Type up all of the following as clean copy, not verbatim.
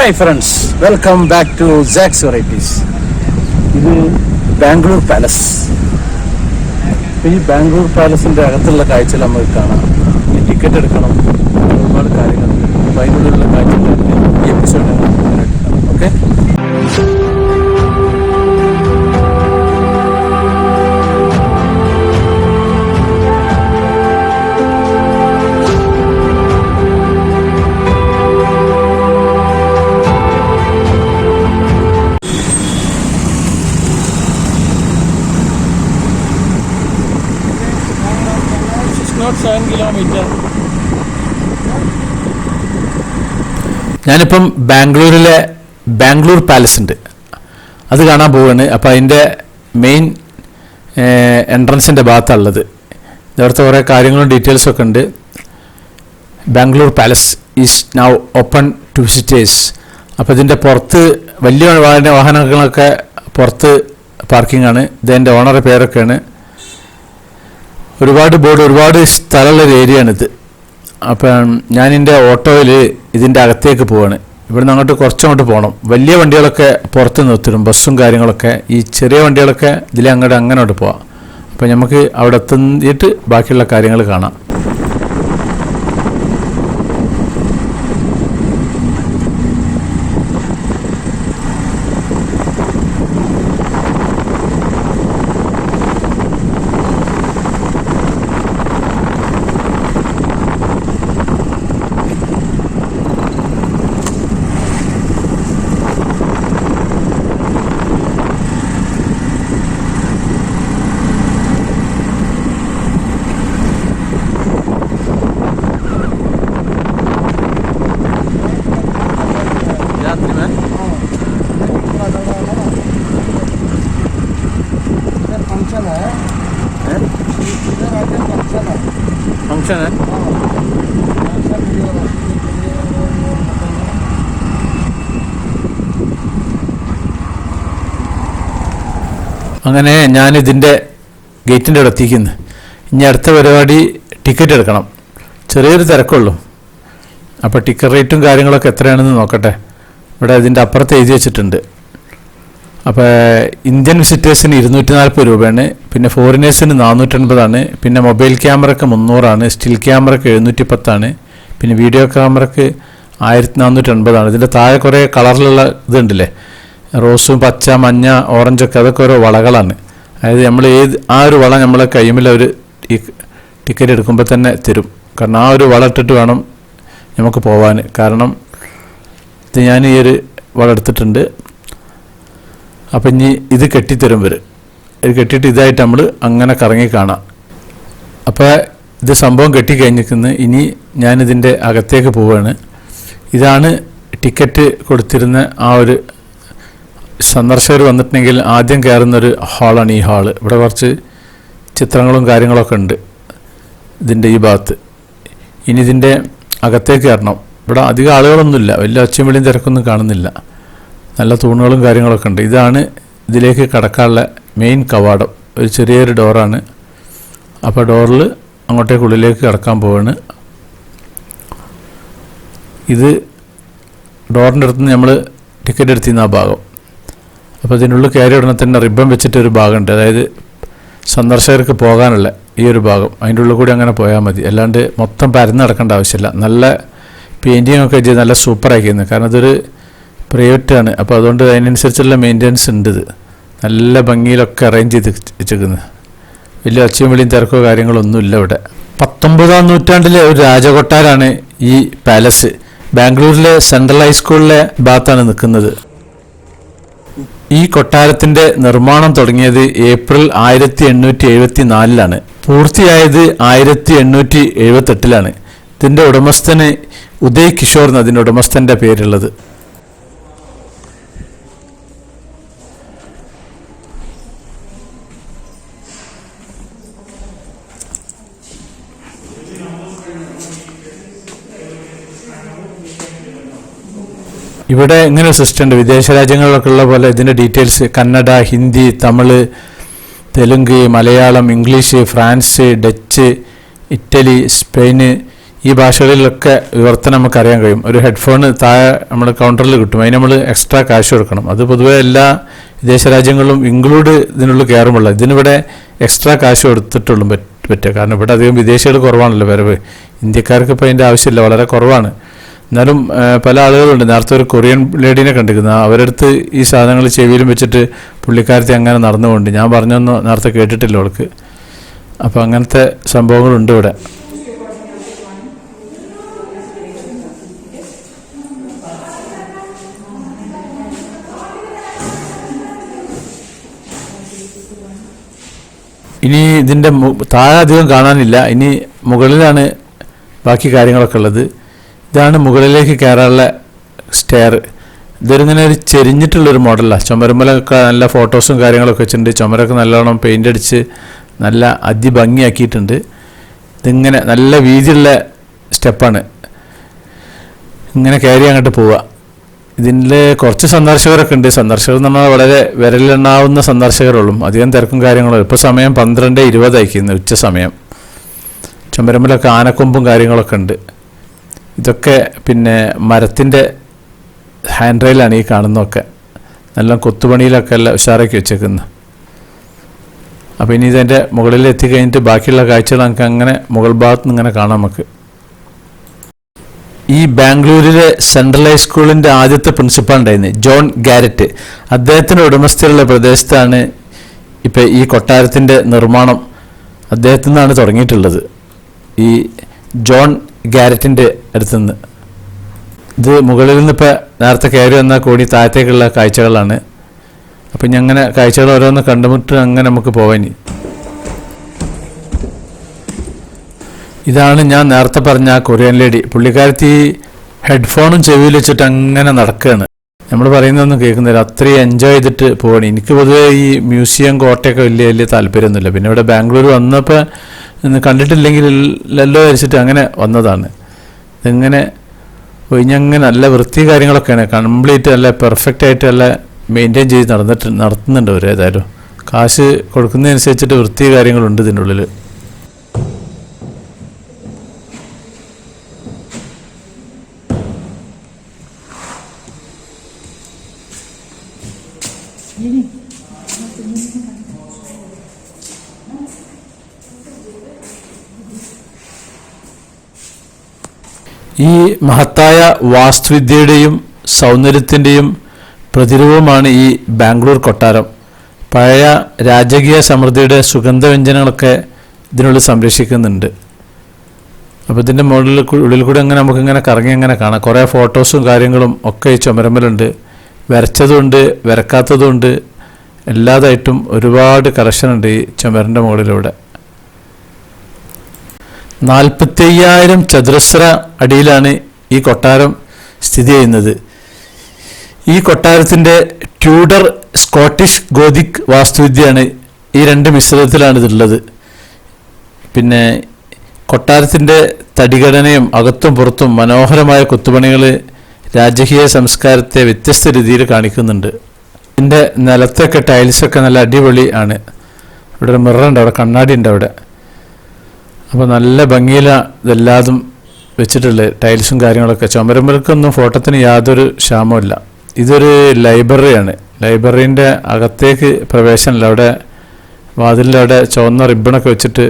Hi friends, welcome back to Sax varieties. ഇത് Bangalore palace. ഈ ബാംഗ്ലൂർ പാലസിൻ്റെ അകത്തുള്ള കാഴ്ചകൾ നമുക്ക് കാണാം. ഈ ടിക്കറ്റ് എടുക്കണം, ഒരുപാട് കാര്യങ്ങളുണ്ട്. അപ്പോൾ അതിനുള്ളിലുള്ള കാഴ്ചകൾ ഈ എപ്പിസോഡ് ഓക്കെ. Not 7 kilometers. ഞാനിപ്പം ബാംഗ്ലൂരിലെ ബാംഗ്ലൂർ പാലസ് ഉണ്ട്, അത് കാണാൻ പോവുകയാണ്. അപ്പോൾ അതിൻ്റെ മെയിൻ എൻട്രൻസിൻ്റെ ഭാഗത്താണുള്ളത്. ഇവിടുത്തെ കുറേ കാര്യങ്ങളും ഡീറ്റെയിൽസൊക്കെ ഉണ്ട്. Bangalore Palace is now open to visitors. അപ്പോൾ ഇതിൻ്റെ പുറത്ത് വലിയ വാഹനങ്ങളൊക്കെ പുറത്ത് പാർക്കിംഗ് ആണ്. ഇതിൻ്റെ ഓണറുടെ പേരൊക്കെയാണ്. ഒരുപാട് ബോർഡ്, ഒരുപാട് സ്ഥലമുള്ളൊരു ഏരിയയാണിത്. അപ്പം ഞാനെൻ്റെ ഓട്ടോയിൽ ഇതിൻ്റെ അകത്തേക്ക് പോവാണ്. ഇവിടുന്ന് അങ്ങോട്ട് കുറച്ചങ്ങോട്ട് പോകണം. വലിയ വണ്ടികളൊക്കെ പുറത്ത് നിർത്തിടും, ബസ്സും കാര്യങ്ങളൊക്കെ. ഈ ചെറിയ വണ്ടികളൊക്കെ ഇതിലെ അങ്ങോട്ട് പോവാം. അപ്പം നമുക്ക് അവിടെ എത്തിയിട്ട് ബാക്കിയുള്ള കാര്യങ്ങൾ കാണാം. फंक्शन है। അങ്ങനെ ഞാനിതിൻ്റെ ഗേറ്റിൻ്റെ അവിടെ എത്തിക്കുന്നു. ഇനി അടുത്ത പരിപാടി ടിക്കറ്റ് എടുക്കണം. ചെറിയൊരു തിരക്കുള്ളൂ. അപ്പോൾ ടിക്കറ്റ് റേറ്റും കാര്യങ്ങളൊക്കെ എത്രയാണെന്ന് നോക്കട്ടെ. ഇവിടെ ഇതിൻ്റെ അപ്പുറത്ത് എഴുതി വെച്ചിട്ടുണ്ട്. അപ്പോൾ ഇന്ത്യൻ വിസിറ്റേഴ്സിന് 240 രൂപയാണ്, പിന്നെ ഫോറിനേഴ്സിന് 450 പിന്നെ മൊബൈൽ ക്യാമറയ്ക്ക് 300 സ്റ്റിൽ ക്യാമറയ്ക്ക് 710 പിന്നെ വീഡിയോ ക്യാമറയ്ക്ക് 1480 ഇതിൻ്റെ താഴെ കുറേ കളറിലുള്ള ഇതുണ്ടല്ലേ, റോസും പച്ച മഞ്ഞ ഓറഞ്ചൊക്കെ, അതൊക്കെ ഓരോ വളകളാണ്. അതായത് നമ്മൾ ആ ഒരു വള നമ്മളെ കൈമിൽ അവർ ഈ ടിക്കറ്റ് എടുക്കുമ്പോൾ തന്നെ തരും. കാരണം ആ ഒരു വള ഇട്ടിട്ട് വേണം നമുക്ക് പോവാൻ. കാരണം ഇത് ഞാൻ ഈ ഒരു വള എടുത്തിട്ടുണ്ട്. അപ്പം ഇനി ഇത് കെട്ടിത്തരും വരും. ഇത് കെട്ടിയിട്ട് ഇതായിട്ട് നമ്മൾ അങ്ങനെ കറങ്ങി കാണാം. അപ്പോൾ ഇത് സംഭവം കെട്ടിക്കഴിഞ്ഞിരിക്കുന്നു. ഇനി ഞാനിതിൻ്റെ അകത്തേക്ക് പോവുകയാണ്. ഇതാണ് ടിക്കറ്റ് കൊടുത്തിരുന്ന ആ ഒരു സന്ദർശകർ വന്നിട്ടുണ്ടെങ്കിൽ ആദ്യം കയറുന്നൊരു ഹാളാണ് ഈ ഹാള്. ഇവിടെ കുറച്ച് ചിത്രങ്ങളും കാര്യങ്ങളൊക്കെ ഉണ്ട് ഇതിൻ്റെ ഈ ഭാഗത്ത്. ഇനി ഇതിൻ്റെ അകത്തേക്ക് കയറണം. ഇവിടെ അധികം ആളുകളൊന്നുമില്ല, വലിയ ഒച്ചയും വിളിയും തിരക്കൊന്നും കാണുന്നില്ല. നല്ല തൂണുകളും കാര്യങ്ങളൊക്കെ ഉണ്ട്. ഇതാണ് ഇതിലേക്ക് കടക്കാനുള്ള മെയിൻ കവാടം. ഒരു ചെറിയൊരു ഡോറാണ്. അപ്പോൾ ഡോറിൽ അങ്ങോട്ടേക്ക് ഉള്ളിലേക്ക് കടക്കാൻ പോവാണ്. ഇത് ഡോറിൻ്റെ അടുത്ത് നമ്മൾ ടിക്കറ്റ് എടുത്തിരുന്ന ആ ഭാഗം. അപ്പോൾ ഇതിനുള്ളിൽ കയറി ഉടനെ തന്നെ റിബൺ വെച്ചിട്ടൊരു ഭാഗമുണ്ട്. അതായത് സന്ദർശകർക്ക് പോകാനുള്ള ഈ ഒരു ഭാഗം. അതിൻ്റെ ഉള്ളിൽ കൂടി അങ്ങനെ പോയാൽ മതി. അല്ലാണ്ട് മൊത്തം പരന്ന് നടക്കേണ്ട ആവശ്യമില്ല. നല്ല പെയിൻറ്റിങ് ഒക്കെ ചെയ്ത് നല്ല സൂപ്പറാക്കിയിരുന്നു. കാരണം ഇതൊരു പ്രൈവറ്റാണ്. അപ്പോൾ അതുകൊണ്ട് അതിനനുസരിച്ചുള്ള മെയിൻ്റനൻസ് ഉണ്ട്. ഇത് നല്ല ഭംഗിയിലൊക്കെ അറേഞ്ച് ചെയ്ത് വെച്ചിരിക്കുന്നത്. വലിയ ഒച്ചയും വിളിയും തിരക്കോ കാര്യങ്ങളൊന്നുമില്ല ഇവിടെ. 19-ാം നൂറ്റാണ്ടിലെ ഒരു രാജകൊട്ടാരാണ് ഈ പാലസ്. ബാംഗ്ലൂരിലെ സെൻട്രൽ ഹൈസ്കൂളിലെ ഭാഗത്താണ് നിൽക്കുന്നത്. ഈ കൊട്ടാരത്തിൻ്റെ നിർമ്മാണം തുടങ്ങിയത് ഏപ്രിൽ 1874 പൂർത്തിയായത് 1878 ഇതിൻ്റെ ഉടമസ്ഥന് ഉദയ് കിഷോർ എന്നതിൻ്റെ ഉടമസ്ഥൻ്റെ പേരുള്ളത്. ഇവിടെ ഇങ്ങനെ ഒരു സിസ്റ്റം ഉണ്ട്. വിദേശ രാജ്യങ്ങളിലൊക്കെ ഉള്ള പോലെ ഇതിൻ്റെ details Kannada, Hindi, Tamil, Telugu, Malayalam, English, France, Dutch, Italy, Spain ഈ ഭാഷകളിലൊക്കെ വിവർത്തനം നമുക്കറിയാൻ കഴിയും. ഒരു ഹെഡ്ഫോൺ താഴെ നമ്മൾ കൗണ്ടറിൽ കിട്ടും, അതിന് നമ്മൾ എക്സ്ട്രാ കാശ് കൊടുക്കണം. അത് പൊതുവേ എല്ലാ വിദേശ രാജ്യങ്ങളിലും ഇൻക്ലൂഡ് ഇതിനുള്ളിൽ കയറുമ്പോൾ ഇതിനിവിടെ എക്സ്ട്രാ കാശ് കൊടുത്തിട്ടുള്ളൂ പറ്റുക. കാരണം ഇവിടെ അധികം വിദേശികൾ കുറവാണല്ലോ വരവ്. ഇന്ത്യക്കാർക്ക് ഇപ്പോൾ അതിൻ്റെ ആവശ്യമില്ല, വളരെ കുറവാണ്. എന്നാലും പല ആളുകളുണ്ട്. നേരത്തെ ഒരു കൊറിയൻ ലേഡീനെ കണ്ടിരിക്കുന്നത്, അവരടുത്ത് ഈ സാധനങ്ങൾ ചെവിയിലും വെച്ചിട്ട് പുള്ളിക്കാരത്തി അങ്ങനെ നടന്നുകൊണ്ട് ഞാൻ പറഞ്ഞൊന്നും നേരത്തെ കേട്ടിട്ടില്ല അവൾക്ക്. അപ്പോൾ അങ്ങനത്തെ സംഭവങ്ങളുണ്ട് ഇവിടെ. ഇനി ഇതിൻ്റെ താഴെ അധികം കാണാനില്ല, ഇനി മുകളിലാണ് ബാക്കി കാര്യങ്ങളൊക്കെ ഉള്ളത്. ഇതാണ് മുകളിലേക്ക് കയറാനുള്ള സ്റ്റെയർ. ഇതൊരിങ്ങനെ ഒരു ചെരിഞ്ഞിട്ടുള്ളൊരു മോഡലാണ്. ചുമരുമ്മലൊക്കെ നല്ല ഫോട്ടോസും കാര്യങ്ങളൊക്കെ വെച്ചിട്ടുണ്ട്. ചുമരൊക്കെ നല്ലോണം പെയിൻ്റ് അടിച്ച് നല്ല അതിഭംഗിയാക്കിയിട്ടുണ്ട്. ഇതിങ്ങനെ നല്ല വീതിയുള്ള സ്റ്റെപ്പാണ്. ഇങ്ങനെ കയറി അങ്ങോട്ട് പോവുക. ഇതിൽ കുറച്ച് സന്ദർശകരൊക്കെ ഉണ്ട്. സന്ദർശകർ എന്ന് പറഞ്ഞാൽ വളരെ വിരലിലെണ്ണാവുന്ന സന്ദർശകരുള്ളൂ, അധികം തിരക്കും കാര്യങ്ങളും. ഇപ്പോൾ സമയം 12:20 ആയിരിക്കുന്നു, ഉച്ച സമയം. ചുമരമ്പിലൊക്കെ ആനക്കൊമ്പും കാര്യങ്ങളൊക്കെ ഉണ്ട്. ഇതൊക്കെ പിന്നെ മരത്തിൻ്റെ ഹാൻഡ് റെയിലാണ് ഈ കാണുന്നതൊക്കെ. നല്ല കൊത്തുപണിയിലൊക്കെ എല്ലാം ഉഷാറാക്കി വെച്ചേക്കുന്നത്. അപ്പോൾ ഇനി ഇതിൻ്റെ മുകളിൽ എത്തിക്കഴിഞ്ഞിട്ട് ബാക്കിയുള്ള കാഴ്ചകൾ നമുക്ക് അങ്ങനെ മുകൾ ഭാഗത്ത് നിന്ന് ഇങ്ങനെ കാണാം നമുക്ക്. ഈ ബാംഗ്ലൂരിലെ സെൻട്രൽ ഹൈസ്കൂളിൻ്റെ ആദ്യത്തെ പ്രിൻസിപ്പാൾ ഉണ്ടായിരുന്നു ജോൺ ഗാരറ്റ്. അദ്ദേഹത്തിൻ്റെ ഉടമസ്ഥയിലുള്ള പ്രദേശത്താണ് ഇപ്പോൾ ഈ കൊട്ടാരത്തിൻ്റെ നിർമ്മാണം അദ്ദേഹത്തു നിന്നാണ് തുടങ്ങിയിട്ടുള്ളത്, ഈ ജോൺ ഗാരറ്റിൻ്റെ അടുത്തുനിന്ന്. ഇത് മുകളിൽ നിന്ന് ഇപ്പോൾ നേരത്തെ കയറി വന്ന കോടി താഴത്തേക്കുള്ള കാഴ്ചകളാണ്. അപ്പം ഇനി അങ്ങനെ കാഴ്ചകൾ ഓരോന്ന് കണ്ടുമുട്ട് അങ്ങനെ നമുക്ക് പോവാനി. ഇതാണ് ഞാൻ നേരത്തെ പറഞ്ഞ ആ കൊറിയൻ ലേഡി. പുള്ളിക്കാരത്തി ഹെഡ്ഫോണും ചെവിയിൽ വെച്ചിട്ട് അങ്ങനെ നടക്കുകയാണ്. നമ്മൾ പറയുന്നതൊന്നും കേൾക്കുന്നില്ല, അത്രയും എൻജോയ് ചെയ്തിട്ട് പോവാണ്. എനിക്ക് പൊതുവേ ഈ മ്യൂസിയം കോട്ടയൊക്കെ വലിയ താല്പര്യമൊന്നുമില്ല. പിന്നെ ഇവിടെ ബാംഗ്ലൂർ വന്നപ്പോൾ കണ്ടിട്ടില്ലെങ്കിൽ എല്ലോ വരച്ചിട്ട് അങ്ങനെ വന്നതാണ്. ഇതിങ്ങനെ ഒഴിഞ്ഞങ്ങനെ നല്ല വൃത്തി കാര്യങ്ങളൊക്കെയാണ്, കംപ്ലീറ്റ് നല്ല പെർഫെക്റ്റ് ആയിട്ട് നല്ല മെയിൻറ്റെയിൻ ചെയ്ത് നടത്തുന്നുണ്ട് അവർ. ഏതായാലും കാശ് കൊടുക്കുന്നതനുസരിച്ചിട്ട് വൃത്തി കാര്യങ്ങളുണ്ട് ഇതിൻ്റെ ഉള്ളിൽ. ഈ മഹത്തായ വാസ്തുവിദ്യയുടെയും സൗന്ദര്യത്തിൻ്റെയും പ്രതിരൂപമാണ് ഈ ബാംഗ്ലൂർ കൊട്ടാരം. പഴയ രാജകീയ സമൃദ്ധിയുടെ സുഗന്ധവ്യഞ്ജനങ്ങളൊക്കെ ഇതിനുള്ളിൽ സംരക്ഷിക്കുന്നുണ്ട്. അപ്പോൾ ഇതിൻ്റെ ഉള്ളിൽ കൂടി അങ്ങനെ നമുക്കിങ്ങനെ കറങ്ങി അങ്ങനെ കാണാം. കുറേ ഫോട്ടോസും കാര്യങ്ങളും ഒക്കെ ഈ ചുമരമ്പലുണ്ട്. വരച്ചതുമുണ്ട്, വരക്കാത്തതുമുണ്ട്, എല്ലാതായിട്ടും ഒരുപാട് കളക്ഷനുണ്ട് ഈ ചുമരിൻ്റെ മുകളിലൂടെ. 45,000 ചതുരശ്ര അടിയിലാണ് ഈ കൊട്ടാരം സ്ഥിതി ചെയ്യുന്നത്. ഈ കൊട്ടാരത്തിൻ്റെ ട്യൂഡർ, സ്കോട്ടിഷ്, ഗോതിക് വാസ്തുവിദ്യയാണ് ഈ രണ്ട് മിശ്രിതത്തിലാണ് ഇതുള്ളത്. പിന്നെ കൊട്ടാരത്തിൻ്റെ തടിഘടനയും അകത്തും പുറത്തും മനോഹരമായ കൊത്തുപണികൾ രാജകീയ സംസ്കാരത്തെ വ്യത്യസ്ത രീതിയിൽ കാണിക്കുന്നുണ്ട്. ഇതിൻ്റെ നിലത്തൊക്കെ ടൈൽസൊക്കെ നല്ല അടിപൊളി ആണ്. ഇവിടെ ഒരു മിററുണ്ട്, അവിടെ കണ്ണാടി ഉണ്ട് അവിടെ. അപ്പോൾ നല്ല ഭംഗിയിലാണ് ഇതെല്ലാതും വെച്ചിട്ടുള്ളത്, ടൈൽസും കാര്യങ്ങളൊക്കെ. ചുമരമ്പലക്കൊന്നും ഫോട്ടോത്തിന് യാതൊരു ക്ഷാമമില്ല. ഇതൊരു ലൈബ്രറിയാണ്. ലൈബ്രറീൻ്റെ അകത്തേക്ക് പ്രവേശനമില്ല. അവിടെ വാതിലിൻ്റെ അവിടെ ചുവന്ന റിബണൊക്കെ വെച്ചിട്ട്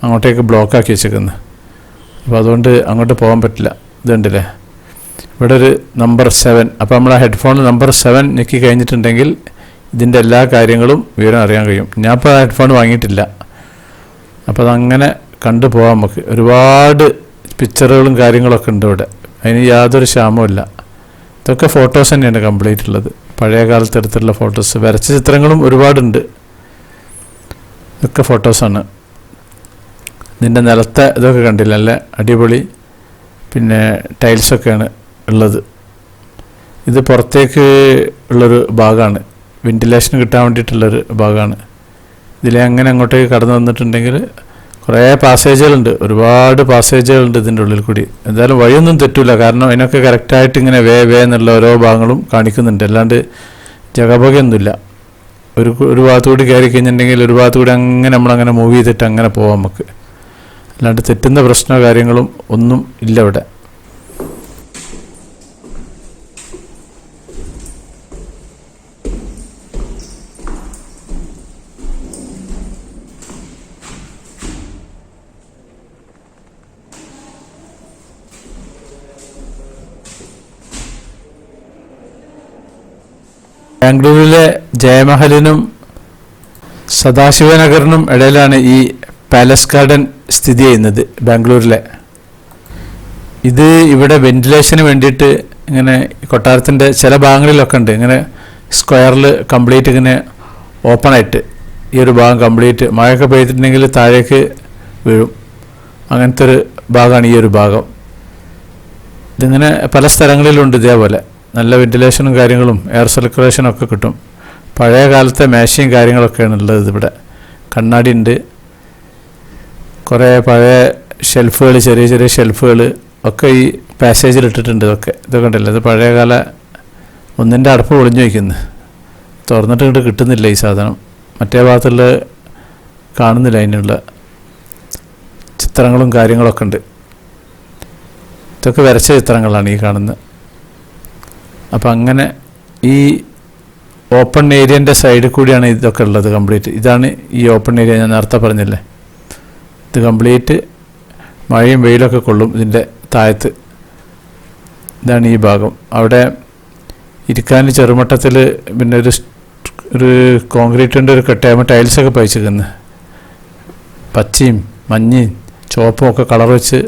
അങ്ങോട്ടേക്ക് ബ്ലോക്കാക്കി വെച്ചേക്കുന്നത്. അപ്പോൾ അതുകൊണ്ട് അങ്ങോട്ട് പോകാൻ പറ്റില്ല. ഇതുണ്ടല്ലേ, ഇവിടെ ഒരു നമ്പർ 7. അപ്പോൾ നമ്മൾ ആ ഹെഡ്ഫോണിൽ നമ്പർ 7 ഞെക്കി കഴിഞ്ഞിട്ടുണ്ടെങ്കിൽ ഇതിൻ്റെ എല്ലാ കാര്യങ്ങളും വിവരം അറിയാൻ കഴിയും. ഞാൻ ഇപ്പോൾ ഹെഡ്ഫോൺ വാങ്ങിയിട്ടില്ല. അപ്പോൾ അതങ്ങനെ കണ്ടു പോകാം നമുക്ക്. ഒരുപാട് പിക്ചറുകളും കാര്യങ്ങളൊക്കെ ഉണ്ട് ഇവിടെ, അതിന് യാതൊരു ക്ഷാമവുമില്ല. ഇതൊക്കെ ഫോട്ടോസ് തന്നെയാണ് കംപ്ലീറ്റ് ഉള്ളത്, പഴയ കാലത്ത് എടുത്തിട്ടുള്ള ഫോട്ടോസ്. വരച്ച ചിത്രങ്ങളും ഒരുപാടുണ്ട്, ഇതൊക്കെ ഫോട്ടോസാണ്. ഇതിൻ്റെ നിലത്തെ ഇതൊക്കെ കണ്ടില്ല, നല്ല അടിപൊളി. പിന്നെ ടൈൽസൊക്കെയാണ് ഉള്ളത്. ഇത് പുറത്തേക്ക് ഉള്ളൊരു ഭാഗമാണ്, വെന്റിലേഷൻ കിട്ടാൻ വേണ്ടിയിട്ടുള്ളൊരു ഭാഗമാണ്. ഇതിലെ അങ്ങനെ അങ്ങോട്ടേക്ക് കടന്നു വന്നിട്ടുണ്ടെങ്കിൽ കുറേ പാസേജുകളുണ്ട്, ഒരുപാട് പാസേജുകളുണ്ട് ഇതിൻ്റെ ഉള്ളിൽ കൂടി. എന്തായാലും വഴിയൊന്നും തെറ്റില്ല, കാരണം അതിനൊക്കെ കറക്റ്റായിട്ട് ഇങ്ങനെ വേ എന്നുള്ള ഓരോ ഭാഗങ്ങളും കാണിക്കുന്നുണ്ട്. അല്ലാണ്ട് ജഗപൊകയൊന്നുമില്ല. ഒരു ഭാഗത്തുകൂടി കയറി കഴിഞ്ഞിട്ടുണ്ടെങ്കിൽ ഒരു ഭാഗത്തുകൂടി അങ്ങനെ നമ്മളങ്ങനെ മൂവ് ചെയ്തിട്ട് അങ്ങനെ പോവാം നമുക്ക്. അല്ലാണ്ട് തെറ്റുന്ന പ്രശ്നമോ കാര്യങ്ങളും ഒന്നും ഇല്ല ഇവിടെ. ബാംഗ്ലൂരിലെ ജയമഹലിനും സദാശിവനഗറിനും ഇടയിലാണ് ഈ പാലസ് ഗാർഡൻ സ്ഥിതി ചെയ്യുന്നത് ബാംഗ്ലൂരിലെ. ഇത് ഇവിടെ വെന്റിലേഷന് വേണ്ടിയിട്ട് ഇങ്ങനെ കൊട്ടാരത്തിൻ്റെ ചില ഭാഗങ്ങളിലൊക്കെ ഉണ്ട്, ഇങ്ങനെ സ്ക്വയറിൽ കംപ്ലീറ്റ് ഇങ്ങനെ ഓപ്പണായിട്ട് ഈ ഒരു ഭാഗം കംപ്ലീറ്റ് മഴയൊക്കെ പെയ്തിട്ടുണ്ടെങ്കിൽ താഴേക്ക് വീഴും. അങ്ങനത്തെ ഒരു ഭാഗമാണ് ഈ ഒരു ഭാഗം. ഇതിങ്ങനെ പല സ്ഥലങ്ങളിലുണ്ട് ഇതേപോലെ. നല്ല വെന്റിലേഷനും കാര്യങ്ങളും എയർ സർക്കുലേഷനും ഒക്കെ കിട്ടും. പഴയ കാലത്തെ മേശയും കാര്യങ്ങളൊക്കെയാണ് ഉള്ളത് ഇവിടെ. കണ്ണാടി ഉണ്ട്, കുറേ പഴയ ഷെൽഫുകൾ, ചെറിയ ചെറിയ ഷെൽഫുകൾ ഒക്കെ ഈ പാസേജിൽ ഇട്ടിട്ടുണ്ട്. ഇതൊക്കെ ഉണ്ടല്ലോ, ഇത് പഴയകാല ഒന്നിൻ്റെ അടപ്പ് പൊളിഞ്ഞു വയ്ക്കുന്നു. തുറന്നിട്ട് ഇങ്ങോട്ട് കിട്ടുന്നില്ല ഈ സാധനം. മറ്റേ ഭാഗത്തുള്ള കാണുന്നില്ല. അതിനുള്ള ചിത്രങ്ങളും കാര്യങ്ങളൊക്കെ ഉണ്ട്. ഇതൊക്കെ വരച്ച ചിത്രങ്ങളാണ് ഈ കാണുന്നത്. അപ്പം അങ്ങനെ ഈ ഓപ്പൺ ഏരിയൻ്റെ സൈഡിൽ കൂടിയാണ് ഇതൊക്കെ ഉള്ളത് കംപ്ലീറ്റ്. ഇതാണ് ഈ ഓപ്പൺ ഏരിയ, ഞാൻ നേരത്തെ പറഞ്ഞില്ലേ. ഇത് കംപ്ലീറ്റ് മഴയും വെയിലൊക്കെ കൊള്ളും ഇതിൻ്റെ താഴത്ത്. ഇതാണ് ഈ ഭാഗം. അവിടെ ഇരിക്കാൻ ചെറുമട്ടത്തിൽ പിന്നെ ഒരു കോൺക്രീറ്റിൻ്റെ ഒരു കെട്ടയാകുമ്പോൾ ടൈൽസൊക്കെ പഴിച്ചിരിക്കുന്നത്. പച്ചയും മഞ്ഞയും ചുവപ്പും ഒക്കെ കളർ വെച്ച്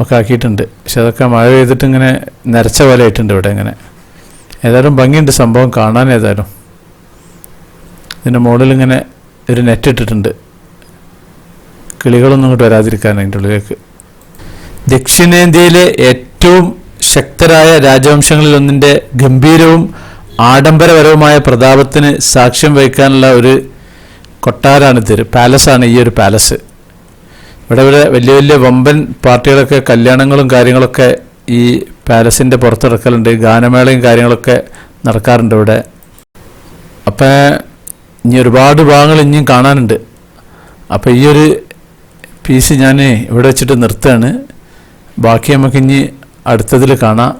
ഒക്കെ ആക്കിയിട്ടുണ്ട്. പക്ഷെ അതൊക്കെ മഴ പെയ്തിട്ട് ഇങ്ങനെ നരച്ച പോലെ ആയിട്ടുണ്ട് ഇവിടെ. ഇങ്ങനെ ഏതായാലും ഭംഗിയുണ്ട് സംഭവം കാണാൻ. ഏതായാലും ഇതിൻ്റെ മുകളിൽ ഇങ്ങനെ ഒരു നെറ്റ് ഇട്ടിട്ടുണ്ട്, കിളികളൊന്നും ഇങ്ങോട്ട് വരാതിരിക്കാൻ അതിൻ്റെ ഉള്ളിലേക്ക്. ദക്ഷിണേന്ത്യയിലെ ഏറ്റവും ശക്തരായ രാജവംശങ്ങളിലൊന്നിൻ്റെ ഗംഭീരവും ആഡംബരപരവുമായ പ്രതാപത്തിന് സാക്ഷ്യം വഹിക്കാനുള്ള ഒരു കൊട്ടാരാണിത്. പാലസാണ് ഈ ഒരു പാലസ്. ഇവിടെ വലിയ വലിയ വമ്പൻ പാർട്ടികളൊക്കെ, കല്യാണങ്ങളും കാര്യങ്ങളൊക്കെ ഈ പാലസിൻ്റെ പുറത്ത് നടക്കലുണ്ട്. ഗാനമേളയും കാര്യങ്ങളൊക്കെ നടക്കാറുണ്ട് ഇവിടെ. അപ്പം ഇനി ഒരുപാട് ഭാഗങ്ങൾ ഇനിയും കാണാനുണ്ട്. അപ്പോൾ ഈ ഒരു പീസ് ഞാൻ ഇവിടെ വെച്ചിട്ട് നിർത്തുകയാണ്. ബാക്കി നമുക്ക് ഇനി അടുത്തതിൽ കാണാം.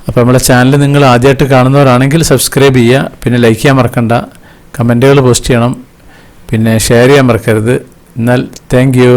അപ്പോൾ നമ്മളെ ചാനൽ നിങ്ങൾ ആദ്യമായിട്ട് കാണുന്നവരാണെങ്കിൽ സബ്സ്ക്രൈബ് ചെയ്യുക, പിന്നെ ലൈക്ക് ചെയ്യാൻ മറക്കണ്ട, കമൻറ്റുകൾ പോസ്റ്റ് ചെയ്യണം, പിന്നെ ഷെയർ ചെയ്യാൻ മറക്കരുത്. എന്നാൽ താങ്ക് യു.